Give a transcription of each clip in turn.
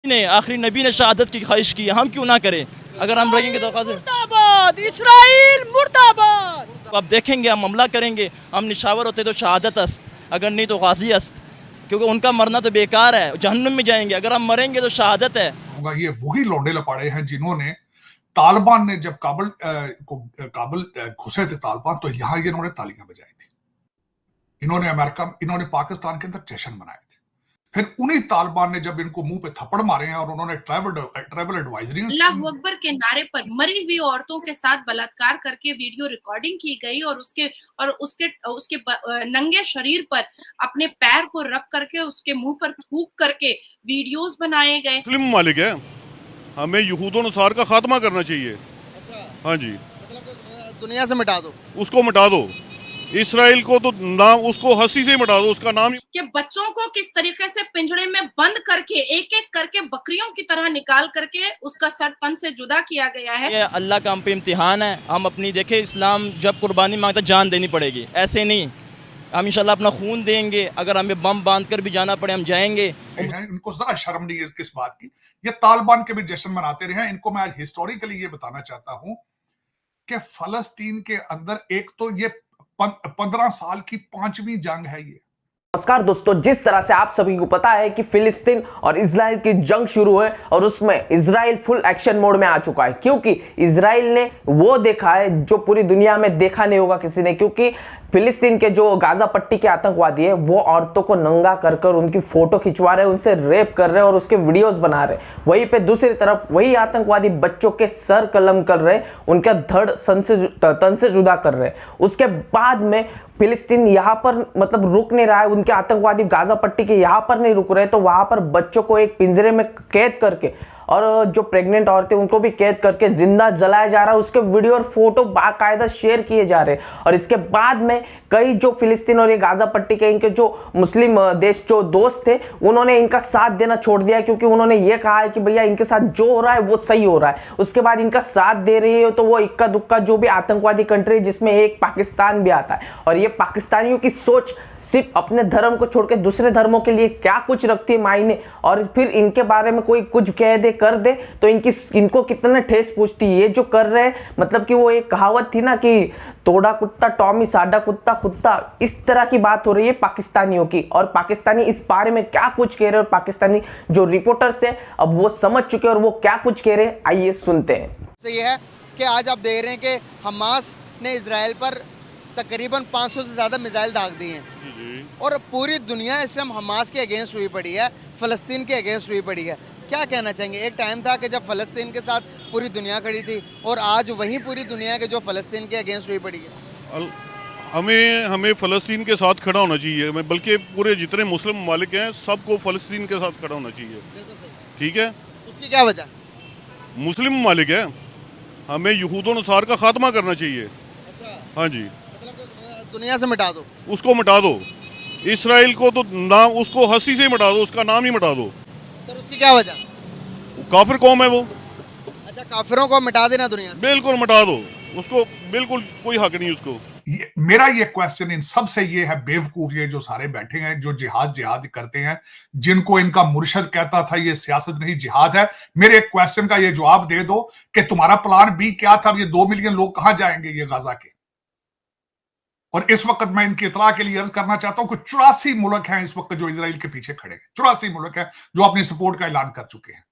ने आखिरी नबी ने शहादत की ख्वाहिश की है, हम क्यों ना करें? अगर हम रहेंगे तो मुर्दाबाद इस्राइल मुर्दाबाद। तो अब देखेंगे, हम हमला करेंगे। हम निशावर होते तो शहादत अस्त, अगर नहीं तो गाजी अस्त, क्योंकि उनका मरना तो बेकार है, जहन्नुम में जाएंगे। अगर हम मरेंगे तो शहादत है। ये वही लौंडे लपाड़े हैं जिन्होंने तालिबान ने जब काबुल घुसे थे तालिबान, तो यहां ये इन्होंने तालियां बजाई थी। इन्होंने पाकिस्तान के अंदर जश्न मनाए थे। फिर उन्हीं तालिबान ने जब इनको मुंह पे थप्पड़ मारे हैं और उन्होंने ट्रैवल एडवाइजरी अल्लाहू अकबर के नारे पर मरी हुई औरतों के साथ बलात्कार करके वीडियो रिकॉर्डिंग की गई और उसके नंगे शरीर पर अपने पैर को रख करके उसके मुंह पर थूक करके वीडियोस बनाए गए। मुस्लिम मालिक है, हमें यहूदों नसार का खात्मा करना चाहिए। हाँ जी, मतलब दुनिया से मिटा दो, उसको मिटा दो। इसराइल को तो नाम, उसको हंसी से मिटा दो, उसका नाम। कि बच्चों को किस तरीके से पिंजड़े में बंद करके एक एक करके बकरियों की तरह निकाल करके उसका सटपन से जुदा किया गया है। ये अल्लाह का हम पे इम्तिहान है। हम अपनी देखे, इस्लाम जब कुर्बानी मांगता जान देनी पड़ेगी, ऐसे नहीं। हम इंशाल्लाह अपना खून देंगे, अगर हमें बम बांध कर भी जाना पड़े हम जाएंगे। इनको जरा शर्म नहीं है किस बात की। ये तालिबान के भी जश्न मनाते रहे हैं। इनको मैं हिस्टोरिकली ये बताना चाहता हूं कि फलस्तीन के अंदर एक तो ये 15 साल की 5वीं जंग है ये। नमस्कार दोस्तों, जिस तरह से आप सभी को पता है कि फिलिस्तीन और इजराइल की जंग शुरू है और उसमें इजराइल फुल एक्शन मोड में आ चुका है, क्योंकि इजराइल ने वो देखा है जो पूरी दुनिया में देखा नहीं होगा किसी ने। क्योंकि फिलिस्तीन के जो गाजा पट्टी के आतंकवादी है वो औरतों को नंगा कर कर उनकी फोटो खिंचवा रहे हैं, उनसे रेप कर रहे हैं और उसके वीडियोस बना रहे हैं। वहीं पे दूसरी तरफ वही आतंकवादी बच्चों के सर कलम कर रहे हैं, उनका धड़ तन से जुदा कर रहे हैं। उसके बाद में फिलिस्तीन यहाँ पर मतलब रुक नहीं रहा है, उनके आतंकवादी गाजा पट्टी के यहाँ पर नहीं रुक रहे, तो वहां पर बच्चों को एक पिंजरे में कैद करके और जो प्रेग्नेंट औरतें उनको भी कैद करके जिंदा जलाया जा रहा है। उसके वीडियो और फोटो बाकायदा शेयर किए जा रहे हैं। और इसके बाद में कई जो फिलिस्तीन और ये गाजा पट्टी के इनके जो मुस्लिम देश जो दोस्त थे उन्होंने इनका साथ देना छोड़ दिया, क्योंकि उन्होंने ये कहा है कि भैया इनके साथ जो हो रहा है वो सही हो रहा है। उसके बाद इनका साथ दे रही है तो वो इक्का दुक्का जो भी आतंकवादी कंट्री जिसमें एक पाकिस्तान भी आता है। और ये पाकिस्तानियों की सोच सिर्फ अपने धर्म को छोड़ के दूसरे धर्मों के लिए क्या कुछ रखती है मायने, और फिर इनके बारे में कोई कुछ कह दे कर दे तो इनको कितना ठेस पूछती है। ये जो कर रहे हैं, मतलब कि वो एक कहावत थी ना कि तोड़ा कुत्ता टॉमी, साडा कुत्ता कुत्ता, इस तरह की बात हो रही है पाकिस्तानियों की। और पाकिस्तानी इस बारे में क्या कुछ कह रहे हैं और पाकिस्तानी जो रिपोर्टर्स है अब वो समझ चुके हैं और वो क्या कुछ कह रहे हैं, आइए सुनते हैं। तो ये है कि आज आप देख रहे हैं कि हमास ने इजराइल पर तकरीबन 500 से ज़्यादा मिसाइल दाग दिए हैं और पूरी दुनिया इस टाइम हमास के अगेंस्ट हुई पड़ी है, फ़लस्तीन के अगेंस्ट हुई पड़ी है। क्या कहना चाहेंगे? एक टाइम था कि जब फ़लस्तीन के साथ पूरी दुनिया खड़ी थी और आज वही पूरी दुनिया के जो फ़लस्तीन के अगेंस्ट हुई पड़ी है। हमें फ़लस्तीन के साथ खड़ा होना चाहिए, बल्कि पूरे जितने मुस्लिम ममालिक हैं सबको फ़लस्तीन के साथ खड़ा होना चाहिए। ठीक है, उसकी क्या वजह? मुस्लिम ममालिक है, हमें यहूदों नसार का खात्मा करना चाहिए। हाँ जी, मतलब दुनिया से मिटा दो, उसको मिटा दो। इसराइल को तो नाम, उसको हंसी से मिटा दो, उसका नाम ही मिटा दो। सर उसकी क्या वजह? काफिर कौम है वो। अच्छा, काफिरों को मिटा देना दुनिया से? बिल्कुल मिटा दो उसको, बिल्कुल कोई हक नहीं उसको। मेरा ये क्वेश्चन इन सब से ये है, बेवकूफ ये जो सारे बैठे हैं जो जिहाद करते हैं, जिनको इनका मुर्शद कहता था ये सियासत नहीं जिहाद है, मेरे एक क्वेश्चन का ये जवाब दे दो कि तुम्हारा प्लान बी क्या था? ये 2 मिलियन लोग कहां जाएंगे ये गाजा के? और इस वक्त मैं इनकी इतला के लिए अर्ज करना चाहता हूं कि 84 मुल्क हैं इस वक्त जो इजराइल के पीछे खड़े हैं। 84 मुल्क हैं जो अपनी सपोर्ट का ऐलान कर चुके हैं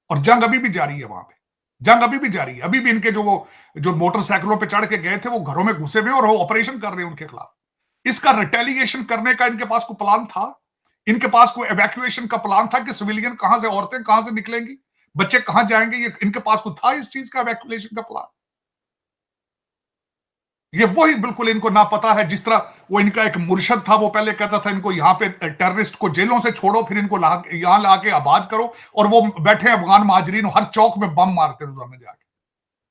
और जंग अभी भी जारी है। वहां पे जंग अभी भी जारी है। अभी भी इनके जो मोटरसाइकिलों पे चढ़ के गए थे वो घरों में घुसे हुए और वो ऑपरेशन कर रहे हैं उनके खिलाफ। इसका रिटेलिएशन करने का इनके पास कोई प्लान था? इनके पास कोई एवैक्यूएशन का प्लान था कि सिविलियन कहां से, औरतें कहां से निकलेंगी, बच्चे कहां जाएंगे? ये इनके पास कोई था इस चीज का एवैक्यूएशन का प्लान? ये वही बिल्कुल इनको ना पता है। जिस तरह वो इनका एक मुर्शद था, वो पहले कहता था इनको यहाँ पे टेररिस्ट को जेलों से छोड़ो, फिर इनको यहां लाके आबाद करो, और वो बैठे अफगान महाजरीन हर चौक में बम मारते रोजाना जाके।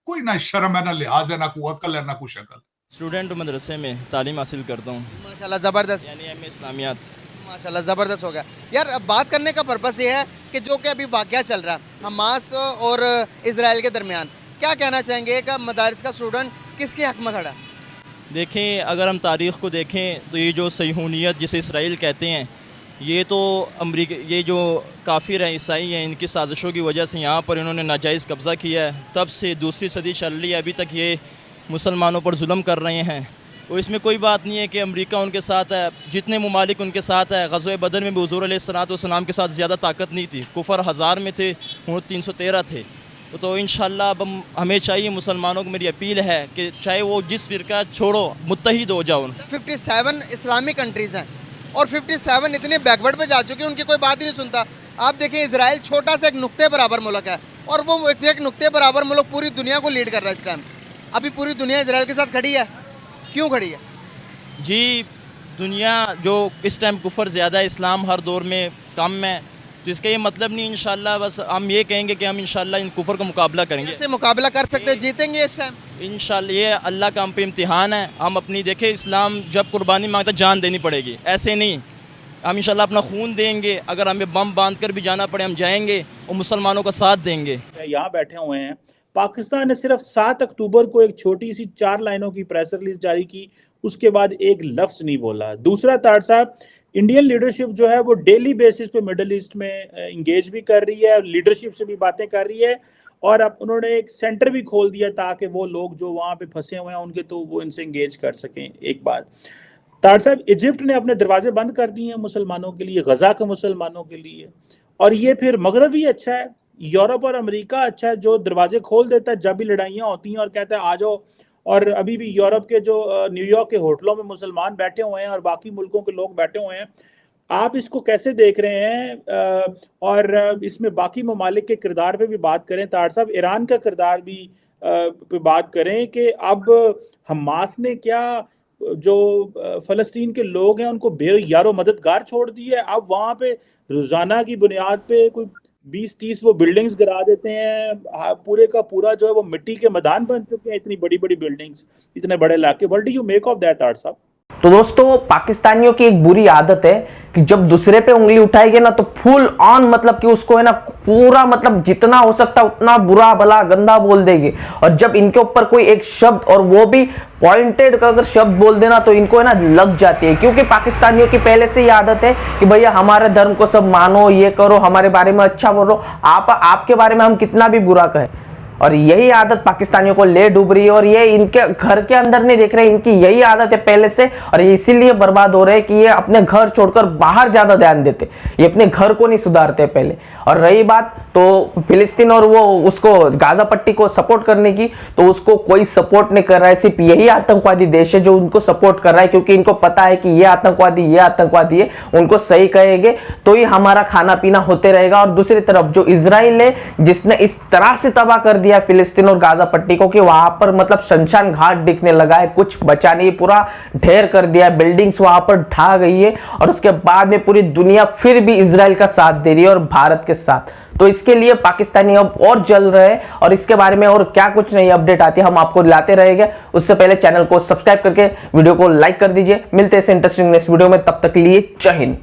कोई ना शर्म है, ना लिहाज है, ना कोई अकल है, ना कोई शक्ल। स्टूडेंट मदरसे में तालीम हासिल करता हूँ, माशाल्लाह ज़बरदस्त, यानी एम इस्लामियात। माशाल्लाह ज़बरदस्त हो गया यार। अब बात करने का पर्पस ये है कि जो कि अभी वाक़या चल रहा है हमास और इजराइल के दरमियान, क्या कहना चाहेंगे कि मदारिस का स्टूडेंट किसके हक में खड़ा है? देखें, अगर हम तारीख़ को देखें तो ये जो सहीहूनियत जिसे इसराइल कहते हैं, ये तो अमरीका, ये जो काफिर हैं, ईसाई हैं, इनकी साजिशों की वजह से यहाँ पर इन्होंने नाजायज़ कब्ज़ा किया है। तब से दूसरी सदी चल रही है, अभी तक ये मुसलमानों पर जुल्म कर रहे हैं। और इसमें कोई बात नहीं है कि अमेरिका उनके साथ है, जितने ममालिक उनके साथ है। ग़ज़वे बदर में भी हुज़ूर अलैहिस्सलाम के साथ ज़्यादा ताकत नहीं थी, कुफर 1000 में थे, वो 313 थे। तो इंशाअल्लाह अब हमें चाहिए, मुसलमानों को मेरी अपील है कि चाहे वो जिस फ़िरका छोड़ो, मुत्तहिद हो जाओ। 57 इस्लामिक कंट्रीज़ हैं और 57 इतने बैकवर्ड पे जा चुके हैं, उनकी कोई बात ही नहीं सुनता। आप देखें, इजराइल छोटा सा एक नुक्ते बराबर मुल्क है और वो एक नुक्ते बराबर मुल्क पूरी दुनिया को लीड कर रहा है इस टाइम। अभी पूरी दुनिया इजराइल के साथ खड़ी है। क्यों खड़ी है? जी, दुनिया जो इस टाइम कुफर ज़्यादा है, इस्लाम हर दौर में कम है, तो इसका ये मतलब नहीं। इंशाल्लाह बस हम ये कहेंगे कि हम इंशाल्लाह इन कुफर का मुकाबला करेंगे। कैसे मुकाबला कर सकते हैं? जीतेंगे इस टाइम इंशाल्लाह। ये अल्लाह का हम पे इम्तिहान है। हम अपनी देखें, इस्लाम जब कुर्बानी मांगता जान देनी पड़ेगी, ऐसे नहीं। हम इंशाल्लाह अपना खून देंगे, अगर हमें बम बांध कर भी जाना पड़े हम जाएंगे और मुसलमानों का साथ देंगे। यहाँ बैठे हुए हैं, पाकिस्तान ने सिर्फ 7 अक्टूबर को एक छोटी सी 4 लाइनों की प्रेस रिलीज जारी की, उसके बाद एक लफ्ज नहीं बोला। दूसरा, तार साहब, इंडियन लीडरशिप जो है वो डेली बेसिस पे मिडल ईस्ट में इंगेज भी कर रही है, लीडरशिप से भी बातें कर रही है, और अब उन्होंने एक सेंटर भी खोल दिया ताकि वो लोग जो वहाँ पे फंसे हुए हैं उनके, तो वो इनसे इंगेज कर सकें। एक बात, तार साहब, इजिप्ट ने अपने दरवाजे बंद कर दिए हैं मुसलमानों के लिए, गजा के मुसलमानों के लिए, और ये फिर मगरब भी अच्छा है, यूरोप और अमेरिका अच्छा है जो दरवाजे खोल देता है जब भी लड़ाइयाँ होती हैं और कहता है आ जाओ। और अभी भी यूरोप के जो न्यूयॉर्क के होटलों में मुसलमान बैठे हुए हैं और बाकी मुल्कों के लोग बैठे हुए हैं। आप इसको कैसे देख रहे हैं? और इसमें बाकी ममालिक के किरदार पे भी बात करें तार साहब, ईरान का किरदार भी पे बात करें कि अब हमास ने क्या जो फ़लस्तीन के लोग हैं उनको बेयारो मददगार छोड़ दी है। अब वहाँ पे रोज़ाना की बुनियाद पे कोई 20-30 वो बिल्डिंग्स गिरा देते हैं, पूरे का पूरा जो है वो मिट्टी के मैदान बन चुके हैं, इतनी बड़ी बड़ी बिल्डिंग्स, इतने बड़े इलाके। What do you make of that तार साहब? तो दोस्तों, पाकिस्तानियों की एक बुरी आदत है कि जब दूसरे पे उंगली उठाएंगे ना तो फुल ऑन मतलब कि उसको है ना पूरा मतलब जितना हो सकता उतना बुरा भला गंदा बोल देंगे। और जब इनके ऊपर कोई एक शब्द, और वो भी पॉइंटेड अगर शब्द बोल देना तो इनको है ना लग जाती है, क्योंकि पाकिस्तानियों की पहले से ही आदत है कि भैया हमारे धर्म को सब मानो, ये करो, हमारे बारे में अच्छा बोलो, आपके बारे में हम कितना भी बुरा कहें। और यही आदत पाकिस्तानियों को ले डूब रही है, और ये इनके घर के अंदर नहीं देख रहे, इनकी यही आदत है पहले से, और ये इसीलिए बर्बाद हो रहे हैं कि ये अपने घर छोड़कर बाहर ज्यादा ध्यान देते, ये अपने घर को नहीं सुधारते पहले। और रही बात तो फिलिस्तीन और वो उसको गाजा पट्टी को सपोर्ट करने की, तो उसको कोई सपोर्ट नहीं कर रहा है, सिर्फ यही आतंकवादी देश है जो उनको सपोर्ट कर रहा है, क्योंकि इनको पता है कि ये आतंकवादी है, उनको सही कहेंगे तो ही हमारा खाना पीना होते रहेगा। और दूसरी तरफ जो इजराइल है, जिसने इस तरह से तबाह कर दिया फिलिस्तीन और गाजा पट्टी को कि वहां पर मतलब शमशान घाट दिखने लगा है, कुछ बचा नहीं, पूरा ढेर कर दिया, बिल्डिंग्स वहां पर ढा गई है, और उसके बाद में पूरी दुनिया फिर भी इजराइल का साथ दे रही है और भारत के साथ। तो इसके लिए पाकिस्तानी अब और जल रहे हैं, और इसके बारे में और क्या कुछ नई अपडेट आती है हम आपको लाते रहेंगे। उससे पहले चैनल को सब्सक्राइब करके वीडियो को लाइक कर दीजिए। मिलते हैं इंटरेस्टिंग नेक्स्ट वीडियो में, तब तक के लिए जय हिंद।